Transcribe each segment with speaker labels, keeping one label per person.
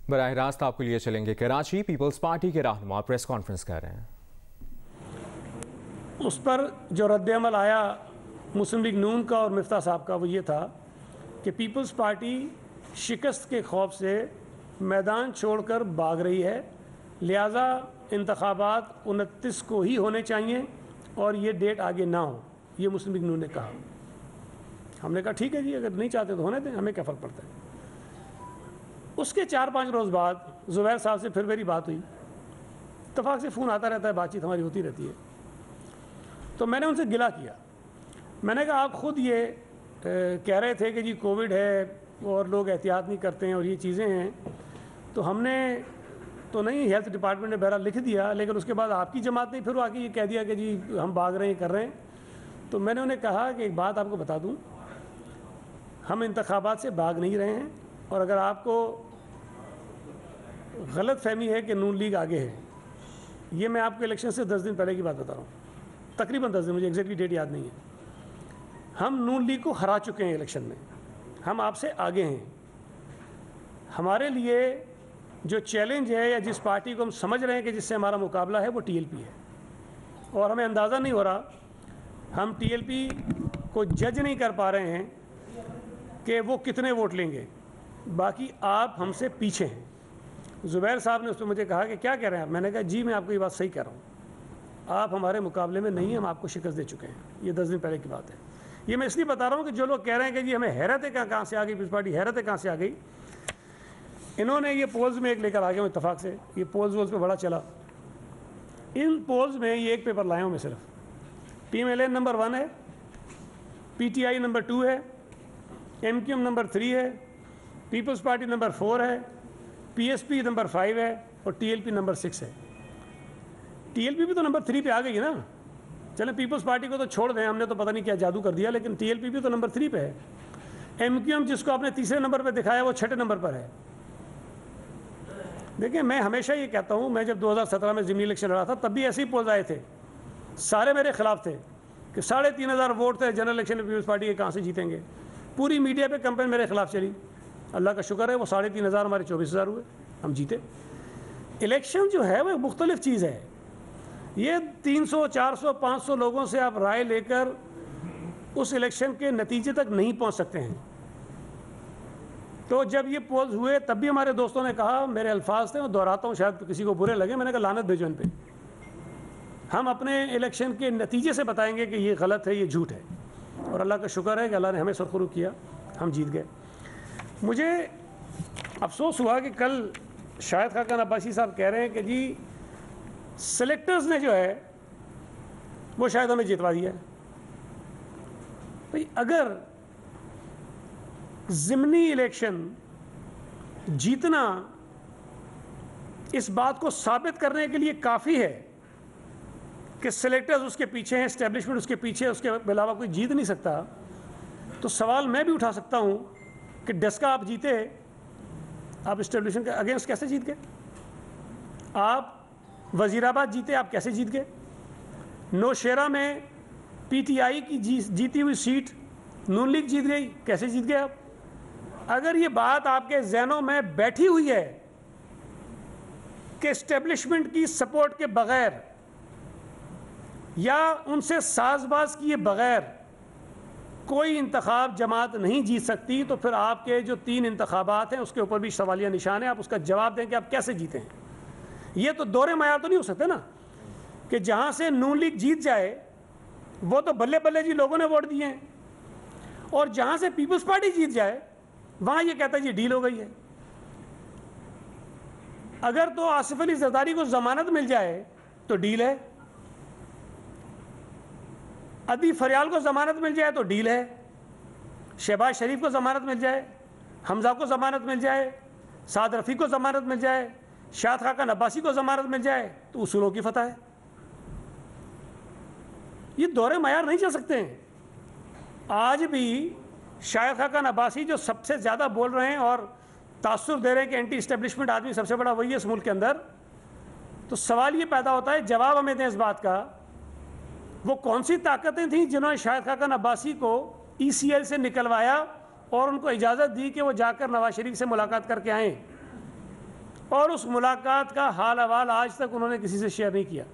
Speaker 1: बराह रास्त आपके लिए चलेंगे। कराची पीपल्स पार्टी के रहनुमा प्रेस कॉन्फ्रेंस कर रहे हैं।
Speaker 2: उस पर जो रद्द-ए-अमल आया मुस्लिम लीग नून का और मिफ्ता साहब का, वो ये था कि पीपल्स पार्टी शिकस्त के खौफ से मैदान छोड़कर भाग रही है, लिहाजा इंतखाबात 29 को ही होने चाहिए और ये डेट आगे ना हो। ये मुस्लिम लीग नून ने कहा। हमने कहा ठीक है जी, अगर नहीं चाहते तो होने दें, हमें क्या फ़र्क पड़ता है। उसके 4-5 रोज़ बाद ज़ुबैर साहब से फिर मेरी बात हुई। इत्तफाक से फ़ोन आता रहता है, बातचीत हमारी होती रहती है। तो मैंने उनसे गिला किया। मैंने कहा आप ख़ुद ये कह रहे थे कि जी कोविड है और लोग एहतियात नहीं करते हैं और ये चीज़ें हैं, तो हमने तो नहीं, हेल्थ डिपार्टमेंट ने बहरहाल लिख दिया, लेकिन उसके बाद आपकी जमात ने फिर आके ये कह दिया कि जी हम भाग रहे हैं, कर रहे हैं। तो मैंने उन्हें कहा कि एक बात आपको बता दूं, हम इंतखाबात से भाग नहीं रहे हैं, और अगर आपको गलत फहमी है कि नून लीग आगे है, ये मैं आपको इलेक्शन से 10 दिन पहले की बात बता रहा हूँ, तकरीबन 10 दिन, मुझे एग्जैक्टली डेट याद नहीं है। हम नून लीग को हरा चुके हैं इलेक्शन में, हम आपसे आगे हैं। हमारे लिए जो चैलेंज है या जिस पार्टी को हम समझ रहे हैं कि जिससे हमारा मुकाबला है, वो टीएलपी है, और हमें अंदाज़ा नहीं हो रहा, हम टीएलपी को जज नहीं कर पा रहे हैं कि वो कितने वोट लेंगे। बाकी आप हमसे पीछे हैं। ज़ुबैर साहब ने उस पर मुझे कहा कि क्या कह रहे हैं आप। मैंने कहा जी मैं आपको ये बात सही कह रहा हूँ, आप हमारे मुकाबले में नहीं, हम आपको शिकस्त दे चुके हैं। ये 10 दिन पहले की बात है। ये मैं इसलिए बता रहा हूँ कि जो लोग कह रहे हैं कि जी हमें हैरत है कहाँ से आ गई, पीपल्स पार्टी हैरत है कहाँ से आ गई। इन्होंने ये पोल्स में एक लेकर आ गए इत्तफाक से, ये पोल्स वोल्स पे बड़ा चला। इन पोल्स में ये एक पेपर लाया हूँ मैं सिर्फ। PMLN नंबर 1 है, PTI नंबर 2 है, MQM नंबर 3 है, पीपल्स पार्टी नंबर 4 है, PSP नंबर 5 है और TLP नंबर 6 है। TLP भी तो नंबर 3 पे आ गई है ना। चलें पीपल्स पार्टी को तो छोड़ दें, हमने तो पता नहीं क्या जादू कर दिया, लेकिन TLP भी तो नंबर 3 पे है। MQM जिसको आपने तीसरे नंबर पे दिखाया, वो 6ठे नंबर पर है। देखिए मैं हमेशा ये कहता हूँ, मैं जब 2017 में ज़िमनी इलेक्शन लड़ा था, तब भी ऐसे ही पोल्स आए थे, सारे मेरे खिलाफ थे कि 3500 वोट थे जनरल इलेक्शन में, पीपल्स पार्टी के कहाँ से जीतेंगे। पूरी मीडिया पे कैंपेन मेरे खिलाफ चली। अल्लाह का शुक्र है वो 3500 हमारे 24,000 हुए, हम जीते। इलेक्शन जो है वो मुख्तलिफ चीज़ है। ये 300, 400, 500 लोगों से आप राय लेकर उस इलेक्शन के नतीजे तक नहीं पहुंच सकते हैं। तो जब ये पोल्स हुए तब भी हमारे दोस्तों ने कहा, मेरे अल्फाज थे, मैं दोहराता हूँ, शायद किसी को बुरे लगे, मैंने कहा लानत भेजो इन पे। हम अपने इलेक्शन के नतीजे से बताएंगे कि ये गलत है, ये झूठ है। और अल्लाह का शुक्र है कि अल्लाह ने हमें सुरखरू किया, हम जीत गए। मुझे अफसोस हुआ कि कल शाहिद खाकन अब्बासी साहब कह रहे हैं कि जी सेलेक्टर्स ने जो है वो शायद हमें जितवा दिया है। भाई अगर ज़िमनी इलेक्शन जीतना इस बात को साबित करने के लिए काफ़ी है कि सेलेक्टर्स उसके पीछे हैं, एस्टेब्लिशमेंट उसके पीछे है, उसके अलावा कोई जीत नहीं सकता, तो सवाल मैं भी उठा सकता हूं कि डस्का आप जीते, आप एस्टेब्लिशमेंट के अगेंस्ट कैसे जीत गए? आप वजीराबाद जीते, आप कैसे जीत गए? नौशेरा में PTI की जीती हुई सीट नून लीग जीत गई, कैसे जीत गए आप? अगर ये बात आपके जहनों में बैठी हुई है कि एस्टेब्लिशमेंट की सपोर्ट के बगैर या उनसे साजबाज किए बगैर कोई इंतखाब जमात नहीं जीत सकती, तो फिर आपके जो 3 इंतखाबात हैं उसके ऊपर भी सवालिया निशान है। आप उसका जवाब दें कि आप कैसे जीते हैं। ये तो दोहरे मायार तो नहीं हो सकते ना कि जहां से नून लीग जीत जाए वो तो बल्ले बल्ले जी लोगों ने वोट दिए हैं, और जहां से पीपल्स पार्टी जीत जाए वहां ये कहता है जी डील हो गई है। अगर तो आसिफ अली जरदारी को जमानत मिल जाए तो डील है, अदी फरियाल को जमानत मिल जाए तो डील है, शहबाज शरीफ को जमानत मिल जाए, हमजा को जमानत मिल जाए, साद रफ़ी को जमानत मिल जाए, शाहिद खाकन अब्बासी को जमानत मिल जाए, तो उसूलों की फतह है। ये दौरे मयार नहीं चल सकते हैं। आज भी शाहिद खाकन अब्बासी जो सबसे ज़्यादा बोल रहे हैं और तासुर दे रहे हैं कि एंटी इस्टेब्लिशमेंट आदमी सबसे बड़ा वही है इस मुल्क के अंदर, तो सवाल ये पैदा होता है, जवाब हमें दें इस बात का, वो कौन सी ताकतें थीं जिन्होंने शाहिद खाकन अब्बासी को ECL से निकलवाया और उनको इजाज़त दी कि वो जाकर नवाज शरीफ से मुलाकात करके आएँ? और उस मुलाकात का हाल अहवाल आज तक उन्होंने किसी से शेयर नहीं किया।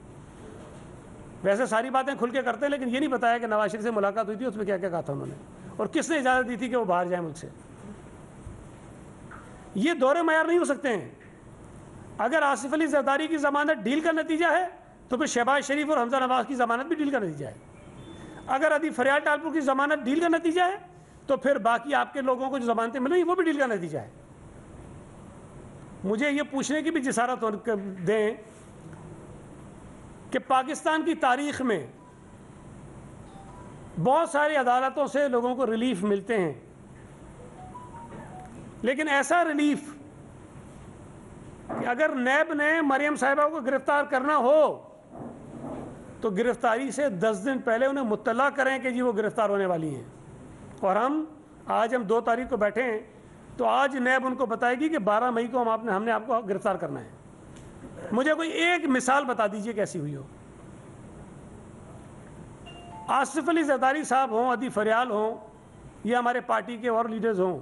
Speaker 2: वैसे सारी बातें खुल के करते हैं, लेकिन ये नहीं बताया कि नवाज शरीफ से मुलाकात हुई थी, उसमें क्या क्या कहा था उन्होंने और किसने इजाज़त दी थी कि वो बाहर जाए मुल्क से। ये दौरे मयार नहीं हो सकते हैं। अगर आसिफ अली जरदारी की ज़मानत डील का नतीजा है तो फिर शहबाज शरीफ और हमजा नवाज की ज़मानत भी डील का नतीजा है। अगर अदी फरियाद टालपुर की ज़मानत डील का नतीजा है तो फिर बाकी आपके लोगों को जो ज़मानतें मिल रही वो भी डील का नतीजा है। मुझे ये पूछने की भी जिसारत दें कि पाकिस्तान की तारीख में बहुत सारी अदालतों से लोगों को रिलीफ मिलते हैं, लेकिन ऐसा रिलीफ कि अगर नैब ने मरियम साहिबा को गिरफ्तार करना हो तो गिरफ्तारी से 10 दिन पहले उन्हें मुत्तला करें कि जी वो गिरफ्तार होने वाली हैं। और हम 2 तारीख को बैठे हैं तो आज नैब उनको बताएगी कि 12 मई को हमने आपको गिरफ्तार करना है। मुझे कोई एक मिसाल बता दीजिए कैसी हुई हो। आसिफ अली जरदारी साहब हों, अदी फरियाल हों, या हमारे पार्टी के और लीडर्स हों,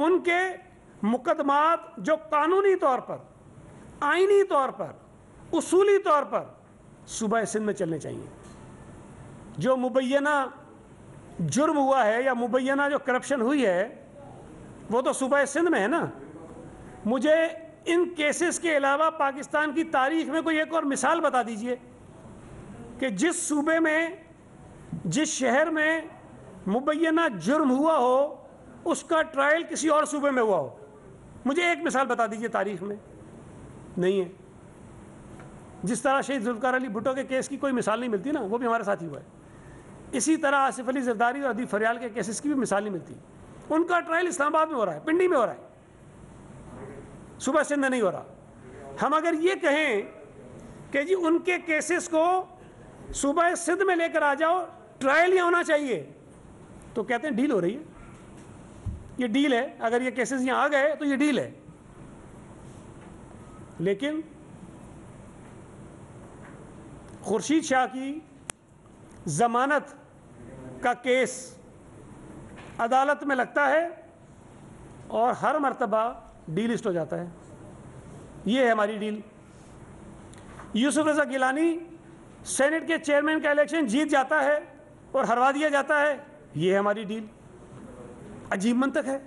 Speaker 2: उनके मुकदमात जो कानूनी तौर पर, आईनी तौर पर, उसूली तौर पर सूबा सिंध में चलने चाहिए। जो मुबैना जुर्म हुआ है या मुबैना जो करप्शन हुई है वो तो सूबा सिंध में है ना। मुझे इन केसेस के अलावा पाकिस्तान की तारीख में कोई एक और मिसाल बता दीजिए कि जिस सूबे में, जिस शहर में मुबैना जुर्म हुआ हो उसका ट्रायल किसी और सूबे में हुआ हो। मुझे एक मिसाल बता दीजिए तारीख में। नहीं है। जिस तरह शहीद जुल्फ़िकार अली भुट्टो के केस की कोई मिसाल नहीं मिलती ना, वो भी हमारे साथ ही हुआ है। इसी तरह आसिफ अली जरदारी और अदी फरियाल के केसेस की भी मिसाल नहीं मिलती। उनका ट्रायल इस्लामाबाद में हो रहा है, पिंडी में हो रहा है, सूबा सिंध में नहीं हो रहा। हम अगर ये कहें कि जी उनके केसेस को सूबा सिंध में लेकर आ जाओ, ट्रायल यहाँ होना चाहिए, तो कहते हैं डील हो रही है। ये डील है, अगर ये केसेस यहाँ आ गए तो ये डील है। लेकिन खुर्शीद शाह की जमानत का केस अदालत में लगता है और हर मर्तबा डीलिस्ट हो जाता है। ये है हमारी डील। यूसुफ रज़ा गिलानी सेनेट के चेयरमैन का इलेक्शन जीत जाता है और हरवा दिया जाता है। ये है हमारी डील। अजीब मंतक है।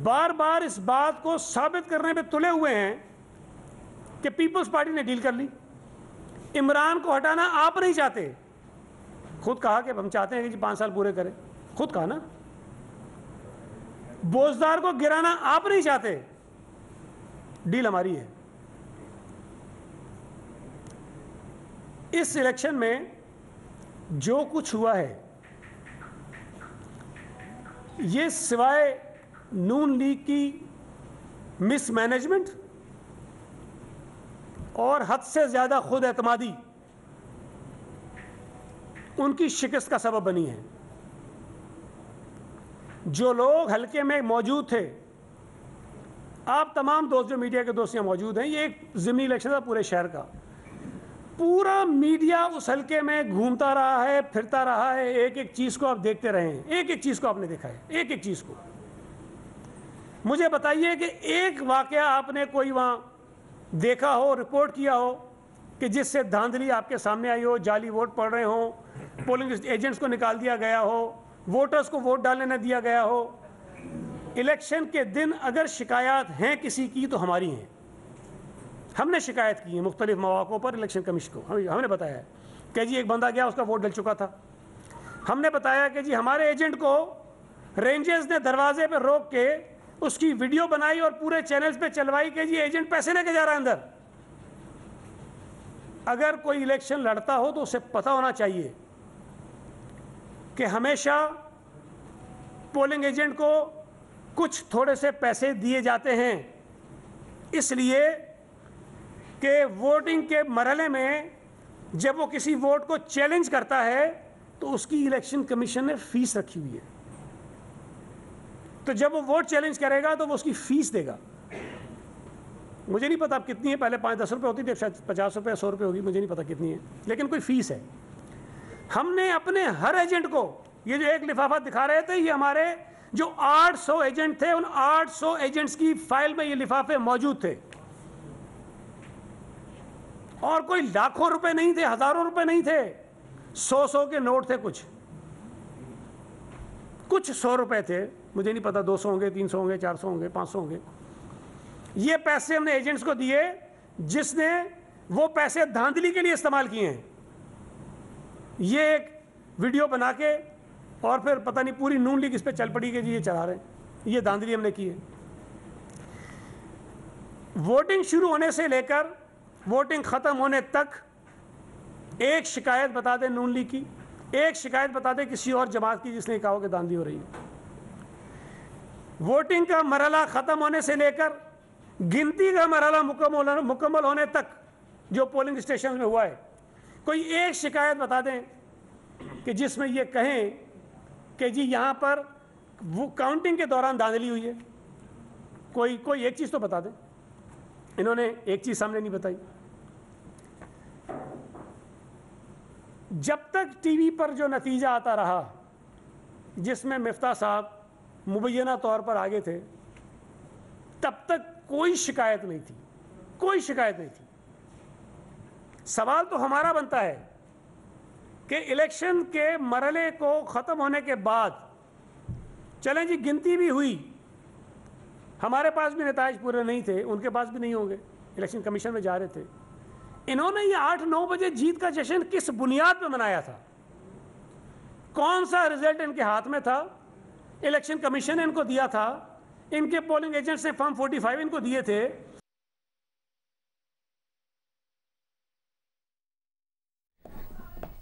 Speaker 2: बार बार इस बात को साबित करने पे तुले हुए हैं कि पीपल्स पार्टी ने डील कर ली। इमरान को हटाना आप नहीं चाहते, खुद कहा कि हम चाहते हैं कि 5 साल पूरे करें, खुद कहा ना। बोझदार को गिराना आप नहीं चाहते, डील हमारी है। इस इलेक्शन में जो कुछ हुआ है ये सिवाय नून लीग की मिसमैनेजमेंट और हद से ज़्यादा खुद एतमादी उनकी शिकस्त का सबब बनी है। जो लोग हल्के में मौजूद थे, आप तमाम दोस्त जो मीडिया के दोस्त यहाँ मौजूद हैं, ये एक ज़िमनी इलेक्शन था पूरे शहर का। पूरा मीडिया उस हल्के में घूमता रहा है, फिरता रहा है, एक एक चीज़ को आप देखते रहे हैं, एक एक चीज़ को आपने देखा है, एक एक चीज़ को। मुझे बताइए कि एक वाकया आपने कोई वहाँ देखा हो, रिपोर्ट किया हो कि जिससे धांधली आपके सामने आई हो, जाली वोट पड़ रहे हो, पोलिंग एजेंट्स को निकाल दिया गया हो, वोटर्स को वोट डालने न दिया गया हो। इलेक्शन के दिन अगर शिकायत हैं किसी की तो हमारी हैं। हमने शिकायत की है मुख्तलिफ मौक़ों पर इलेक्शन कमीशन को। हमने बताया है कि जी एक बंदा गया, उसका वोट डल चुका था। हमने बताया कि जी हमारे एजेंट को रेंजर्स ने दरवाजे पर रोक के उसकी वीडियो बनाई और पूरे चैनल्स पे चलवाई कि जी एजेंट पैसे लेके जा रहा है अंदर। अगर कोई इलेक्शन लड़ता हो तो उसे पता होना चाहिए कि हमेशा पोलिंग एजेंट को कुछ थोड़े से पैसे दिए जाते हैं, इसलिए कि वोटिंग के मरहले में जब वो किसी वोट को चैलेंज करता है तो उसकी इलेक्शन कमीशन ने फीस रखी हुई है। तो जब वो वोट चैलेंज करेगा तो वो उसकी फीस देगा। मुझे नहीं पता अब कितनी है, पहले 5-10 रुपये होती थी, शायद 50 रुपये 100 रुपये होगी, मुझे नहीं पता कितनी है, लेकिन कोई फीस है। हमने अपने हर एजेंट को, ये जो एक लिफाफा दिखा रहे थे, ये हमारे जो 800 एजेंट थे, उन 800 एजेंट्स की फाइल में ये लिफाफे मौजूद थे। और कोई लाखों रुपए नहीं थे, हजारों रुपए नहीं थे, 100 के नोट थे। कुछ 100 रुपए थे, मुझे नहीं पता 200 होंगे, 300 होंगे, 400 होंगे, 500 होंगे। ये पैसे हमने एजेंट्स को दिए, जिसने वो पैसे धांधली के लिए इस्तेमाल किए हैं। ये एक वीडियो बना के और फिर पता नहीं पूरी नून लीग इस पे चल पड़ी कि जी ये चला रहे हैं। ये धांधली हमने की है। वोटिंग शुरू होने से लेकर वोटिंग खत्म होने तक एक शिकायत बता दें नून लीग की, एक शिकायत बता दें किसी और जमात की जिसने कहा कि धांधली हो रही है। वोटिंग का मरहला खत्म होने से लेकर गिनती का मरहला मुकम्मल होने तक जो पोलिंग स्टेशन में हुआ है, कोई एक शिकायत बता दें कि जिसमें ये कहें कि जी यहां पर वो काउंटिंग के दौरान धांधली हुई है। कोई एक चीज तो बता दें। इन्होंने एक चीज सामने नहीं बताई। जब तक टीवी पर जो नतीजा आता रहा, जिसमें मिफ्ता साहब मुबैना तौर पर आगे थे, तब तक कोई शिकायत नहीं थी, कोई शिकायत नहीं थी। सवाल तो हमारा बनता है कि इलेक्शन के मरहले को ख़त्म होने के बाद चलें जी गिनती भी हुई, हमारे पास भी नताइज पूरे नहीं थे, उनके पास भी नहीं होंगे, इलेक्शन कमीशन में जा रहे थे। इन्होंने ये 8-9 बजे जीत का जश्न किस बुनियाद पर मनाया था? कौन सा रिजल्ट इनके हाथ में था? इलेक्शन कमीशन ने इनको दिया था, इनके पोलिंग एजेंट्स ने फॉर्म 45 इनको दिए थे।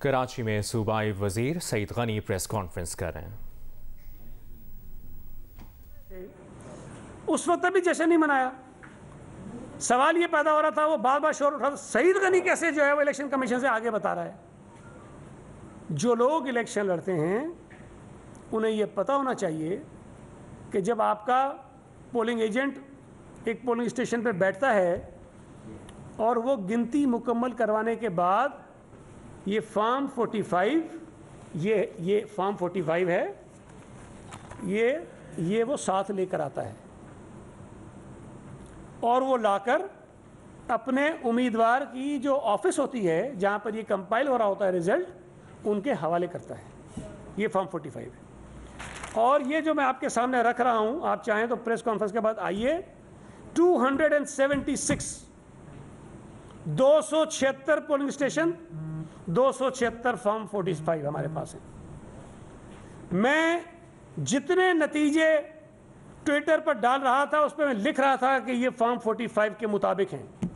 Speaker 1: कराची में सूबाई वजीर सईद गनी प्रेस कॉन्फ्रेंस कर रहे हैं।
Speaker 2: उस वक्त भी जश्न नहीं मनाया। सवाल ये पैदा हो रहा था, वो बार बार शोर उठा, सईद गनी कैसे जो है वो इलेक्शन कमीशन से आगे बता रहा है। जो लोग इलेक्शन लड़ते हैं उन्हें ये पता होना चाहिए कि जब आपका पोलिंग एजेंट एक पोलिंग स्टेशन पर बैठता है और वो गिनती मुकम्मल करवाने के बाद ये फॉर्म 45, ये फॉर्म 45 है, ये वो साथ लेकर आता है और वो लाकर अपने उम्मीदवार की जो ऑफिस होती है जहां पर ये कंपाइल हो रहा होता है रिजल्ट, उनके हवाले करता है। ये फॉर्म 45 है। और ये जो मैं आपके सामने रख रहा हूं, आप चाहें तो प्रेस कॉन्फ्रेंस के बाद आइए, 276 276 पोलिंग स्टेशन, 276 फॉर्म 45 हमारे पास है। मैं जितने नतीजे ट्विटर पर डाल रहा था उस पर मैं लिख रहा था कि ये फॉर्म 45 के मुताबिक हैं।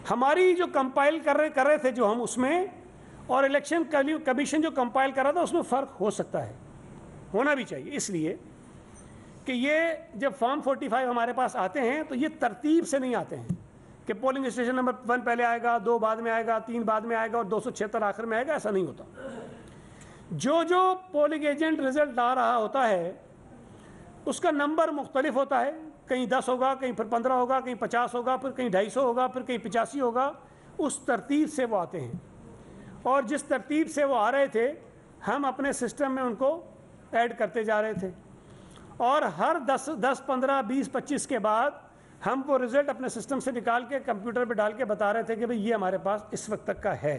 Speaker 2: हमारी जो कंपाइल कर रहे थे जो हम उसमें, और इलेक्शन कमीशन जो कंपाइल कर रहा था उसमें फ़र्क हो सकता है, होना भी चाहिए। इसलिए कि ये जब फॉर्म 45 हमारे पास आते हैं तो ये तरतीब से नहीं आते हैं कि पोलिंग स्टेशन नंबर 1 पहले आएगा, 2 बाद में आएगा, 3 बाद में आएगा और 276 आखिर में आएगा, ऐसा नहीं होता। जो पोलिंग एजेंट रिजल्ट ला रहा होता है उसका नंबर मुख्तलिफ होता है, कहीं 10 होगा, कहीं फिर 15 होगा, कहीं 50 होगा, फिर कहीं 250 होगा, फिर कहीं 85 होगा। उस तरतीब से वो आते हैं और जिस तरतीब से वो आ रहे थे हम अपने सिस्टम में उनको ऐड करते जा रहे थे और हर 10, 15, 20, 25 के बाद हम वो रिज़ल्ट अपने सिस्टम से निकाल के कंप्यूटर पे डाल के बता रहे थे कि भाई ये हमारे पास इस वक्त तक का है।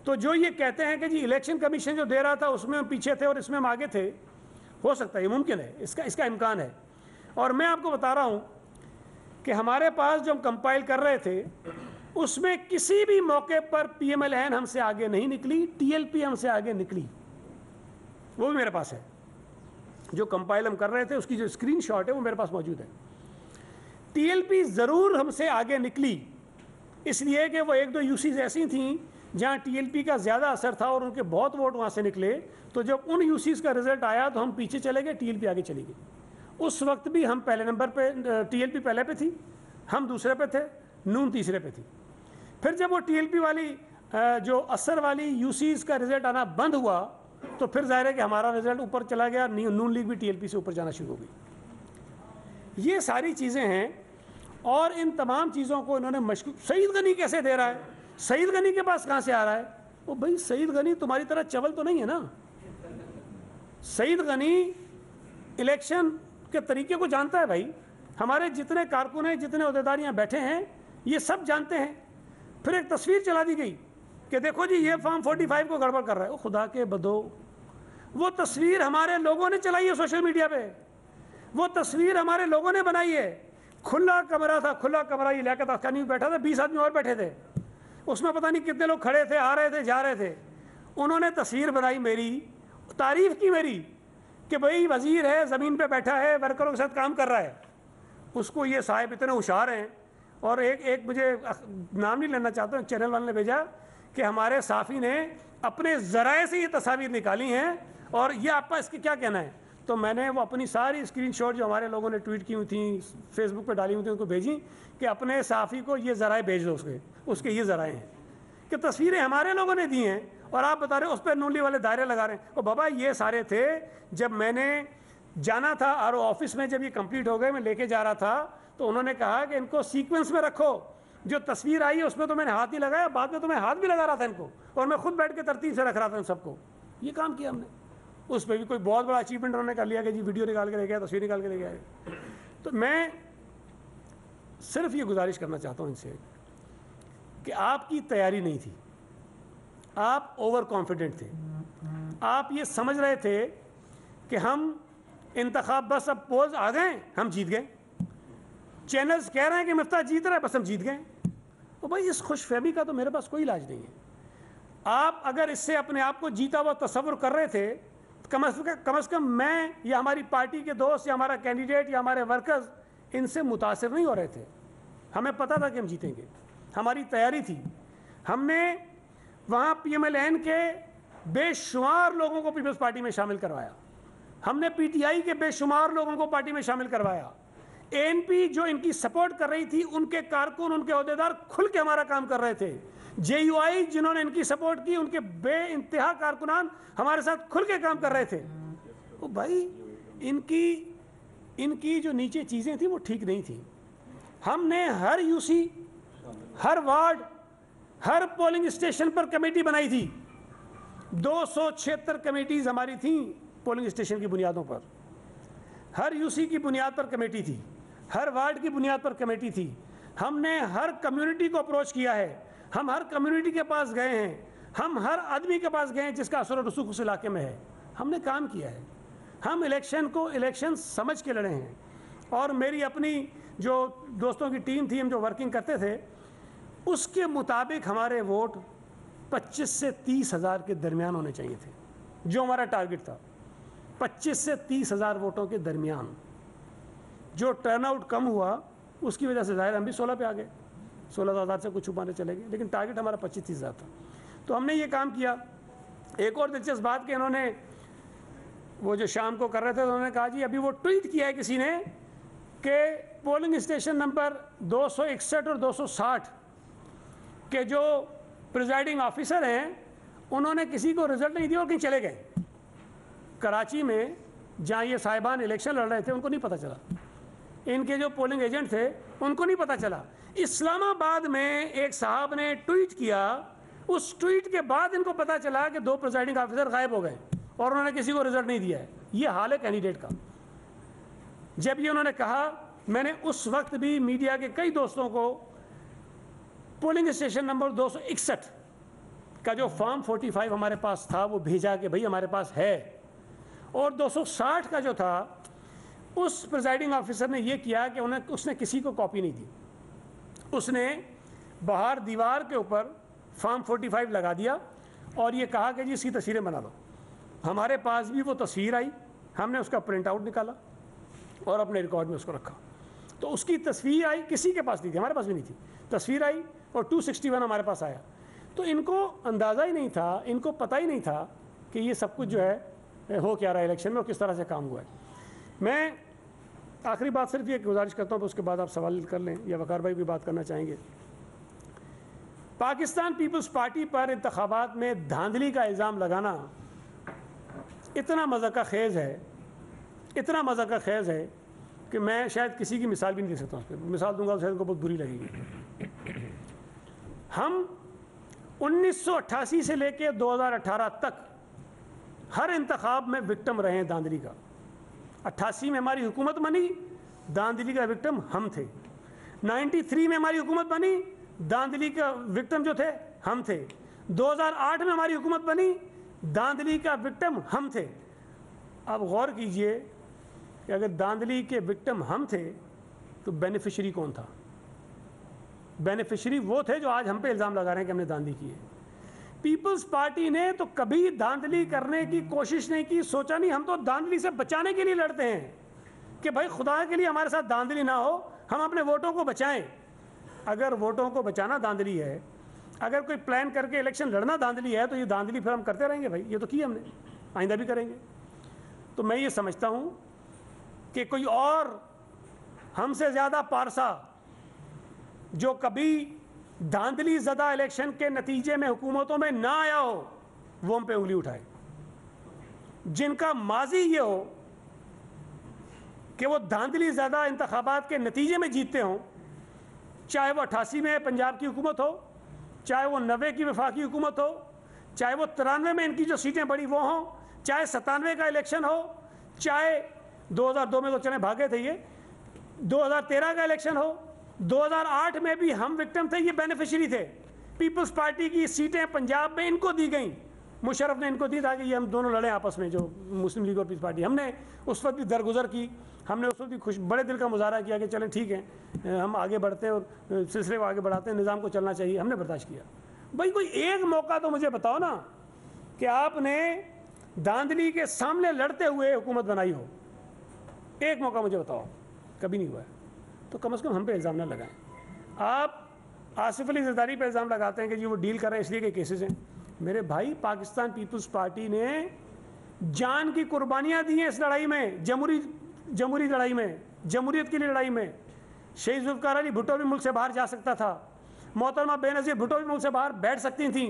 Speaker 2: तो जो ये कहते हैं कि जी इलेक्शन कमीशन जो दे रहा था उसमें हम पीछे थे और इसमें हम आगे थे, हो सकता है, ये मुमकिन है, इसका इम्कान है। और मैं आपको बता रहा हूँ कि हमारे पास जो हम कंपाइल कर रहे थे उसमें किसी भी मौके पर PMLN हमसे आगे नहीं निकली, TLP हमसे आगे निकली, वो भी मेरे पास है। जो कंपाइल हम कर रहे थे उसकी जो स्क्रीनशॉट है वो मेरे पास मौजूद है। TLP ज़रूर हमसे आगे निकली इसलिए कि वो 1-2 यूसीज ऐसी थी जहाँ TLP का ज़्यादा असर था और उनके बहुत वोट वहाँ से निकले। तो जब उन यूसीज का रिजल्ट आया तो हम पीछे चले गए, TLP आगे चली गई। उस वक्त भी हम पहले नंबर पे, TLP पहले पे थी, हम दूसरे पे थे, नून तीसरे पे थी। फिर जब वो TLP वाली जो असर वाली यूसीज का रिजल्ट आना बंद हुआ तो फिर जाहिर है कि हमारा रिजल्ट ऊपर चला गया, नून लीग भी TLP से ऊपर जाना शुरू हो गई। ये सारी चीज़ें हैं और इन तमाम चीज़ों को इन्होंने मशकूक। सईद गनी कैसे दे रहा है? सईद गनी के पास कहाँ से आ रहा है? वो भाई सईद गनी तुम्हारी तरह चवल तो नहीं है ना, सईद गनी इलेक्शन के तरीके को जानता है भाई। हमारे जितने कारकुन हैं, जितने अहदेदार यहाँ बैठे हैं, ये सब जानते हैं। फिर एक तस्वीर चला दी गई कि देखो जी ये फॉर्म 45 को गड़बड़ कर रहा है। ओ खुदा के बदो, वो तस्वीर हमारे लोगों ने चलाई है सोशल मीडिया पे, वो तस्वीर हमारे लोगों ने बनाई है। खुला कमरा था, खुला कमरा, ये लियाकत अख्तानी बैठा था, 20 आदमी और बैठे थे उसमें, पता नहीं कितने लोग खड़े थे, आ रहे थे, जा रहे थे। उन्होंने तस्वीर बनाई मेरी, तारीफ़ की मेरी कि भाई वज़ीर है, ज़मीन पे बैठा है, वर्करों के साथ काम कर रहा है। उसको ये साहब इतने होशियार हैं, और एक मुझे नाम नहीं लेना चाहता हूँ, चैनल वाले ने भेजा कि हमारे साफ़ी ने अपने ज़राए से ये तस्वीर निकाली हैं, और ये आपका इसके क्या कहना है। तो मैंने वो अपनी सारी स्क्रीनशॉट जो हमारे लोगों ने ट्वीट की हुई थी, फेसबुक पे डाली हुई थी, उनको भेजी कि अपने साफ़ी को ये ज़राए भेज दो, उसके ये ज़राए हैं कि तस्वीरें हमारे लोगों ने दी हैं, और आप बता रहे हो उस पर नूली वाले दायरे लगा रहे हैं। और बाबा ये सारे थे, जब मैंने जाना था आर ऑफिस में, जब ये कंप्लीट हो गए, मैं लेके जा रहा था, तो उन्होंने कहा कि इनको सीक्वेंस में रखो। जो तस्वीर आई है उसमें तो मैंने हाथ नहीं लगाया, बाद में तो मैं हाथ भी लगा रहा था इनको, और मैं खुद बैठ के तरतीब से रख रहा था इन सबको। ये काम किया हमने। उस पर भी कोई बहुत बड़ा अचीवमेंट उन्होंने कर लिया कि जी वीडियो निकाल के ले गया, तस्वीर निकाल के ले गया। तो मैं सिर्फ ये गुजारिश करना चाहता हूँ इनसे कि आपकी तैयारी नहीं थी, आप ओवर कॉन्फिडेंट थे। आप ये समझ रहे थे कि हम इंतखाब बस अब पोज आ गए, हम जीत गए, चैनल्स कह रहे हैं कि मिफ्ता जीत रहा है, बस हम जीत गए। तो भाई इस खुशफहमी का तो मेरे पास कोई इलाज नहीं है। आप अगर इससे अपने आप को जीता हुआ तस्वुर कर रहे थे, कम से कम मैं या हमारी पार्टी के दोस्त या हमारा कैंडिडेट या हमारे वर्कर्स इनसे मुतासिर नहीं हो रहे थे। हमें पता था कि हम जीतेंगे, हमारी तैयारी थी। हमने वहाँ PMLN के बेशुमार लोगों को पीपल्स पार्टी में शामिल करवाया, हमने PTI के बेशुमार लोगों को पार्टी में शामिल करवाया। ANP जो इनकी सपोर्ट कर रही थी, उनके कारकुन, उनके अहदेदार खुल के हमारा काम कर रहे थे। JUI जिन्होंने इनकी सपोर्ट की, उनके बेइंतहा कारकुनान हमारे साथ खुल के काम कर रहे थे। तो भाई इनकी जो नीचे चीज़ें थी वो ठीक नहीं थी। हमने हर UC, हर वार्ड, हर पोलिंग स्टेशन पर कमेटी बनाई थी। 276 कमेटीज़ हमारी थी पोलिंग स्टेशन की बुनियादों पर। हर UC की बुनियाद पर कमेटी थी, हर वार्ड की बुनियाद पर कमेटी थी। हमने हर कम्युनिटी को अप्रोच किया है, हम हर कम्युनिटी के पास गए हैं, हम हर आदमी के पास गए हैं जिसका असर और रसूख उस इलाके में है। हमने काम किया है, हम इलेक्शन को इलेक्शन समझ के लड़े हैं। और मेरी अपनी जो दोस्तों की टीम थी, हम जो वर्किंग करते थे, उसके मुताबिक हमारे वोट 25 से 30 हज़ार के दरमियान होने चाहिए थे, जो हमारा टारगेट था। 25 से 30 हज़ार वोटों के दरमियान। जो टर्नआउट कम हुआ उसकी वजह से ज़ाहिर हम भी 16 पे आ गए, 16,000 से कुछ छुपाने चले गए, लेकिन टारगेट हमारा 25-30 हज़ार था। तो हमने ये काम किया। एक और दिलचस्प बात कि इन्होंने वो जो शाम को कर रहे थे, उन्होंने कहा जी अभी वो ट्वीट किया है किसी ने कि पोलिंग स्टेशन नंबर 261 और 260 के जो प्रिजाइडिंग ऑफिसर हैं, उन्होंने किसी को रिजल्ट नहीं दिया और कहीं चले गए। कराची में जहाँ ये साहिबान इलेक्शन लड़ रहे थे, उनको नहीं पता चला। इनके जो पोलिंग एजेंट थे उनको नहीं पता चला। इस्लामाबाद में एक साहब ने ट्वीट किया, उस ट्वीट के बाद इनको पता चला कि 2 प्रिजाइडिंग ऑफिसर गायब हो गए और उन्होंने किसी को रिजल्ट नहीं दिया है। ये हाल है कैंडिडेट का। जब ये उन्होंने कहा, मैंने उस वक्त भी मीडिया के कई दोस्तों को पोलिंग स्टेशन नंबर 261 का जो फॉर्म 45 हमारे पास था वो भेजा कि भाई हमारे पास है। और 260 का जो था, उस प्रिजाइडिंग ऑफिसर ने ये किया कि उसने किसी को कॉपी नहीं दी, उसने बाहर दीवार के ऊपर फॉर्म 45 लगा दिया और ये कहा कि जी इसकी तस्वीरें बना लो। हमारे पास भी वो तस्वीर आई, हमने उसका प्रिंट आउट निकाला और अपने रिकॉर्ड में उसको रखा। तो उसकी तस्वीर आई, किसी के पास नहीं थी, हमारे पास भी नहीं थी। तस्वीर आई और 261 हमारे पास आया। तो इनको अंदाज़ा ही नहीं था, इनको पता ही नहीं था कि ये सब कुछ जो है हो क्या रहा है इलेक्शन में और किस तरह से काम हुआ है। मैं आखिरी बात सिर्फ ये गुजारिश करता हूँ, उसके बाद आप सवाल कर लें या वकार भाई भी बात करना चाहेंगे। पाकिस्तान पीपल्स पार्टी पर इंतखाबात में धांधली का इल्ज़ाम लगाना इतना मज़ाक़ खेज़ है, इतना मज़ाक़ खेज़ है कि मैं शायद किसी की मिसाल भी नहीं दे सकता। उस पर मिसाल दूंगा तो शायद उनको बहुत बुरी लगेगी। हम 1988 से लेकर 2018 तक हर इंतखाब में विक्टिम रहे हैं धांधली का। 88 में हमारी हुकूमत बनी, धांधली का विक्टिम हम थे। 93 में हमारी हुकूमत बनी, धांधली का विक्टिम जो थे हम थे। 2008 में हमारी हुकूमत बनी, धांधली का विक्टिम हम थे। अब गौर कीजिए कि अगर धांधली के विक्टिम हम थे तो बेनिफिशियरी कौन था? बेनिफिशियरी वो थे जो आज हम पे इल्ज़ाम लगा रहे हैं कि हमने धांधली की है। पीपल्स पार्टी ने तो कभी धांधली करने की कोशिश नहीं की, सोचा नहीं। हम तो धांधली से बचाने के लिए लड़ते हैं कि भाई खुदा के लिए हमारे साथ धांधली ना हो, हम अपने वोटों को बचाएं। अगर वोटों को बचाना धांधली है, अगर कोई प्लान करके इलेक्शन लड़ना धांधली है, तो ये धांधली फिर हम करते रहेंगे भाई। ये तो की हमने, आइंदा भी करेंगे। तो मैं ये समझता हूँ कि कोई और हमसे ज़्यादा पारसा जो कभी धांधली ज़दा इलेक्शन के नतीजे में हुकूमतों में ना आया हो, वो हम पे उंगली उठाए। जिनका माजी ये हो कि वो धांधली ज़दा इंतखाबात के नतीजे में जीतते हों, चाहे वो 88 में पंजाब की हुकूमत हो, चाहे वो 90 की वफाकी हुकूमत हो, चाहे वो 93 में इनकी जो सीटें बढ़ी वो हों, चाहे 97 का इलेक्शन हो, चाहे 2002 में तो चले भागे थे ये, 2013 का इलेक्शन हो, 2008 में भी हम विक्टिम थे, ये बेनिफिशियरी थे। पीपल्स पार्टी की सीटें पंजाब में इनको दी गई, मुशर्रफ ने इनको दी ताकि ये हम दोनों लड़ें आपस में, जो मुस्लिम लीग और पीपल्स पार्टी। हमने उस वक्त भी दरगुजर की, हमने उस वक्त भी बड़े दिल का मुजाहरा किया कि चलें ठीक है, हम आगे बढ़ते हैं और सिलसिले को आगे बढ़ाते हैं, निज़ाम को चलना चाहिए। हमने बर्दाश्त किया। भाई कोई एक मौका तो मुझे बताओ ना कि आपने धांधली के सामने लड़ते हुए हुकूमत बनाई हो। एक मौका मुझे बताओ, कभी नहीं हुआ है। तो कम से कम हम पे इल्ज़ाम ना लगाएं। आप आसिफ अली ज़रदारी पे इल्ज़ाम लगाते हैं कि जी वो डील कर रहे हैं इसलिए के केसेस हैं। मेरे भाई, पाकिस्तान पीपल्स पार्टी ने जान की कुर्बानियाँ दी हैं इस लड़ाई में, जमहूरी लड़ाई में, जमहूरियत की लड़ाई में। शहीद जुल्फ़िकार अली भुट्टो भी मुल्क से बाहर जा सकता था, मोहतरमा बेनज़ीर भुट्टो भी मुल्क से बाहर बैठ सकती थी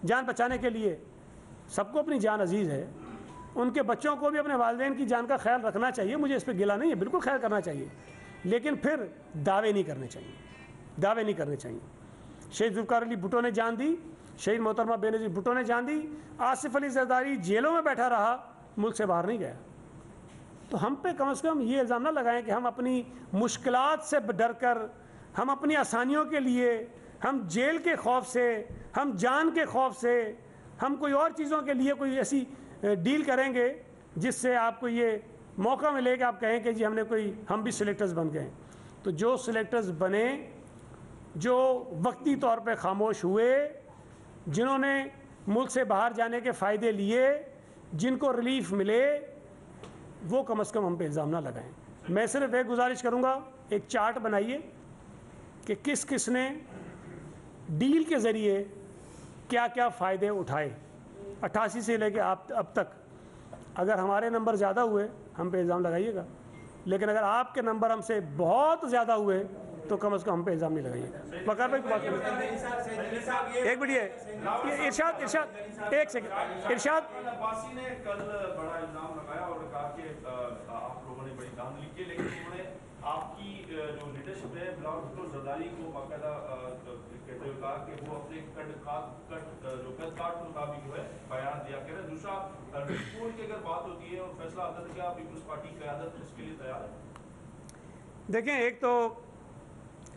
Speaker 2: जान बचाने के लिए। सबको अपनी जान अजीज़ है, उनके बच्चों को भी अपने वालिदैन की जान का ख्याल रखना चाहिए। मुझे इस पर गिला नहीं है, बिल्कुल ख्याल करना चाहिए, लेकिन फिर दावे नहीं करने चाहिए, दावे नहीं करने चाहिए। शहीद जुल्फ़िकार अली भुट्टो ने जान दी, शहीद मोहतरमा बेनज़ीर भुट्टो ने जान दी, आसिफ अली ज़रदारी जेलों में बैठा रहा, मुल्क से बाहर नहीं गया। तो हम पे कम से कम ये इल्ज़ाम ना लगाएं कि हम अपनी मुश्किलात से डर कर, हम अपनी आसानियों के लिए, हम जेल के खौफ से, हम जान के खौफ से, हम कोई और चीज़ों के लिए कोई ऐसी डील करेंगे जिससे आपको ये मौका मिले कि आप कहें कि जी हम भी सिलेक्टर्स बन गए। तो जो सिलेक्टर्स बने, जो वक्ती तौर पे खामोश हुए, जिन्होंने मुल्क से बाहर जाने के फ़ायदे लिए, जिनको रिलीफ मिले, वो कम से कम हम पे इल्ज़ाम ना लगाएं। मैं सिर्फ एक गुजारिश करूँगा, एक चार्ट बनाइए कि किस किस ने डील के ज़रिए क्या क्या फ़ायदे उठाए 88 से लेके अब तक। अगर हमारे नंबर ज़्यादा हुए हम पे इल्ज़ाम लगाइएगा, लेकिन अगर आपके नंबर हमसे बहुत ज़्यादा हुए तो कम से कम हम पे इल्ज़ाम नहीं लगाइएगा। वकार भाई बात एक मिनट, ये इरशाद एक सेकंड, इरशाद
Speaker 3: अब्बासी ने कल बड़ा इल्ज़ाम लगाया और कहा कि आप लोगों ने बड़ी धांधली की, लेकिन उन्होंने आपकी जो लीडरशिप है बिलावल भुट्टो ज़रदारी को बाकायदा कहते हुए कहा कि वो अपने कद काट के मुताबिक जो है बयान दिया कह रहे। दूसरा, स्कूल की अगर बात होती है और फैसला आता है, क्या पीपल्स पार्टी की क़यादत इसके लिए तैयार है?
Speaker 2: देखें, एक तो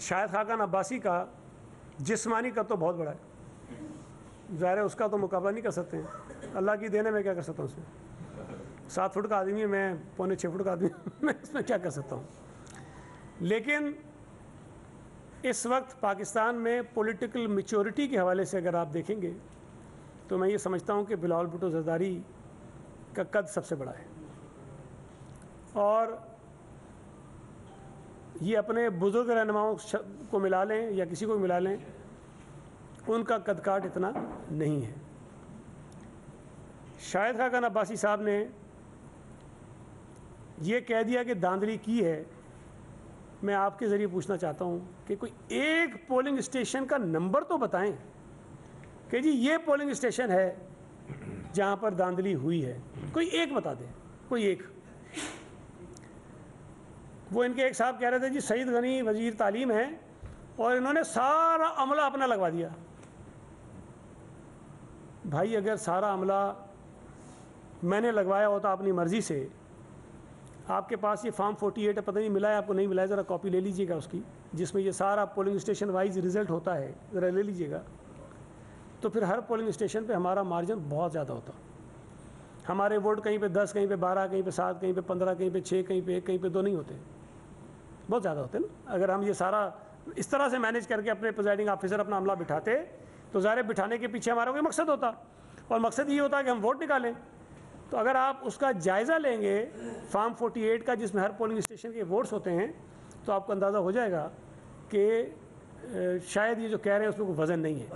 Speaker 2: शाहिद खाकान अब्बासी का जिस्मानी कद तो बहुत बड़ा है, ज़ाहिर है उसका तो मुकाबला नहीं कर सकते हैं। अल्लाह की देने में क्या कर सकता हूँ उसमें? 7 फुट का आदमी है, मैं पौने 6 फुट का आदमी मैं इसमें क्या कर सकता हूँ? लेकिन इस वक्त पाकिस्तान में पॉलिटिकल मैच्योरिटी के हवाले से अगर आप देखेंगे तो मैं ये समझता हूँ कि बिलावल भुट्टो ज़रदारी का कद सबसे बड़ा है, और ये अपने बुज़ुर्ग रहनुमाओं को मिला लें या किसी को मिला लें, उनका कद काट इतना नहीं है। शाहिद खाकान अब्बासी साहब ने ये कह दिया कि धांधली की है। मैं आपके ज़रिए पूछना चाहता हूँ कि कोई एक पोलिंग स्टेशन का नंबर तो बताएं कि जी ये पोलिंग स्टेशन है जहाँ पर धांधली हुई है, कोई एक बता दें, कोई एक। वो इनके एक साहब कह रहे थे जी सईद गनी वज़ीर तालीम है और इन्होंने सारा अमला अपना लगवा दिया। भाई अगर सारा अमला मैंने लगवाया होता अपनी मर्ज़ी से। आपके पास ये फॉर्म 48 है, पता नहीं मिला है आपको, नहीं मिला है, ज़रा कॉपी ले लीजिएगा उसकी, जिसमें ये सारा पोलिंग स्टेशन वाइज रिज़ल्ट होता है, ज़रा ले लीजिएगा। तो फिर हर पोलिंग स्टेशन पे हमारा मार्जिन बहुत ज़्यादा होता। हमारे वोट कहीं पे 10, कहीं पे 12, कहीं पे 7, कहीं पे 15, कहीं पे 6, कहीं पे 1, कहीं पे 2 नहीं होते, बहुत ज़्यादा होते ना। अगर हम ये सारा इस तरह से मैनेज करके अपने प्रिजाइडिंग ऑफिसर अपना अमला बिठाते तो ज़ाहिर बिठाने के पीछे हमारा कोई मकसद होता, और मकसद ये होता कि हम वोट निकालें। तो अगर आप उसका जायज़ा लेंगे फॉर्म 48 का, जिसमें हर पोलिंग स्टेशन के वोट्स होते हैं, तो आपको अंदाज़ा हो जाएगा कि शायद ये जो कह रहे हैं उसमें कोई वज़न नहीं है।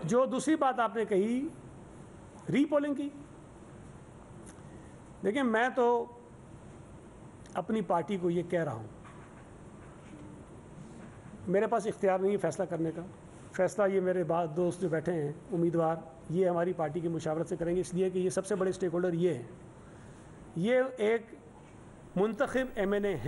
Speaker 2: जो दूसरी बात आपने कही रीपोलिंग की, देखिए मैं तो अपनी पार्टी को ये कह रहा हूँ, मेरे पास इख्तियार नहीं है फ़ैसला करने का। फ़ैसला ये मेरे बाद दोस्त जो बैठे हैं उम्मीदवार, ये हमारी पार्टी की मुशावरत से करेंगे, इसलिए कि ये सबसे बड़े स्टेक होल्डर ये हैं, ये एक मुंतखब MNA हैं।